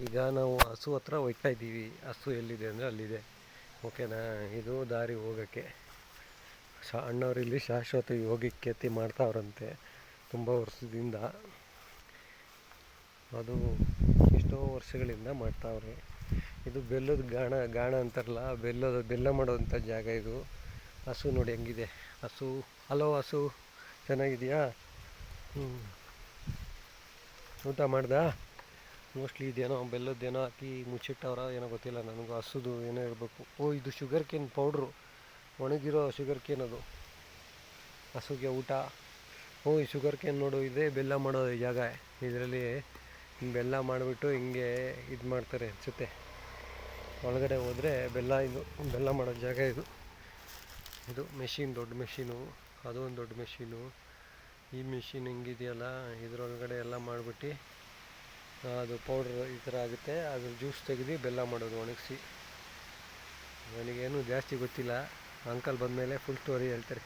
ಈಗ ನಾವು ಹಸು ಹತ್ರ ಹೋಗ್ತಾ ಇದ್ದೀವಿ. ಹಸು ಎಲ್ಲಿದೆ ಅಂದರೆ ಅಲ್ಲಿದೆ, ಓಕೆನಾ. ಇದು ದಾರಿ ಹೋಗೋಕ್ಕೆ. ಅಣ್ಣವ್ರು ಇಲ್ಲಿ ಶಾಶ್ವತ ಯೋಗಕ್ಕೆ ಮಾಡ್ತಾವ್ರಂತೆ ತುಂಬ ವರ್ಷದಿಂದ. ಅದು ಎಷ್ಟೋ ವರ್ಷಗಳಿಂದ ಮಾಡ್ತಾವ್ರೆ. ಇದು ಬೆಲ್ಲದ ಗಾಣ ಅಂತಾರಲ್ಲ, ಬೆಲ್ಲ ಮಾಡೋವಂಥ ಜಾಗ ಇದು. ಹಸು ನೋಡಿ ಹೆಂಗಿದೆ ಹಸು. ಹಲೋ ಹಸು, ಚೆನ್ನಾಗಿದೆಯಾ? ಊಟ ಮಾಡ್ದಾ? ಮೋಸ್ಟ್ಲಿ ಇದೇನೋ ಬೆಲ್ಲದ್ದೇನೋ ಹಾಕಿ ಮುಚ್ಚಿಟ್ಟವ್ರ ಏನೋ ಗೊತ್ತಿಲ್ಲ ನನಗೂ. ಹಸುದು ಏನೋ ಇರಬೇಕು. ಇದು ಶುಗರ್ ಕೇನ್ ಪೌಡ್ರು, ಒಣಗಿರೋ ಶುಗರ್ ಕೇನ್ ಅದು ಹಸುಗೆ ಊಟ. ಈ ಶುಗರ್ ಕೇನ್ ನೋಡು, ಇದೇ ಬೆಲ್ಲ ಮಾಡೋ ಜಾಗ. ಇದರಲ್ಲಿ ಬೆಲ್ಲ ಮಾಡಿಬಿಟ್ಟು ಹಿಂಗೆ ಇದು ಮಾಡ್ತಾರೆ ಅನಿಸುತ್ತೆ. ಒಳಗಡೆ ಹೋದರೆ ಬೆಲ್ಲ ಮಾಡೋ ಜಾಗ ಇದು. ಇದು ಮೆಷಿನ್, ದೊಡ್ಡ ಮೆಷಿನು. ಅದು ಒಂದು ದೊಡ್ಡ ಮೆಷಿನು. ಈ ಮೆಷಿನ್ ಹಿಂಗಿದೆಯಲ್ಲ, ಇದರೊಳಗಡೆ ಎಲ್ಲ ಮಾಡಿಬಿಟ್ಟು ಅದು ಪೌಡ್ರ್ ಈ ಥರ ಆಗುತ್ತೆ. ಅದ್ರ ಜ್ಯೂಸ್ ತೆಗೆದು ಬೆಲ್ಲ ಮಾಡೋದು ಒಣಗಿಸಿ. ನನಗೇನು ಜಾಸ್ತಿ ಗೊತ್ತಿಲ್ಲ. ಅಂಕಲ್ ಬಂದಮೇಲೆ ಫುಲ್ ಸ್ಟೋರಿ ಹೇಳ್ತಾರೆ.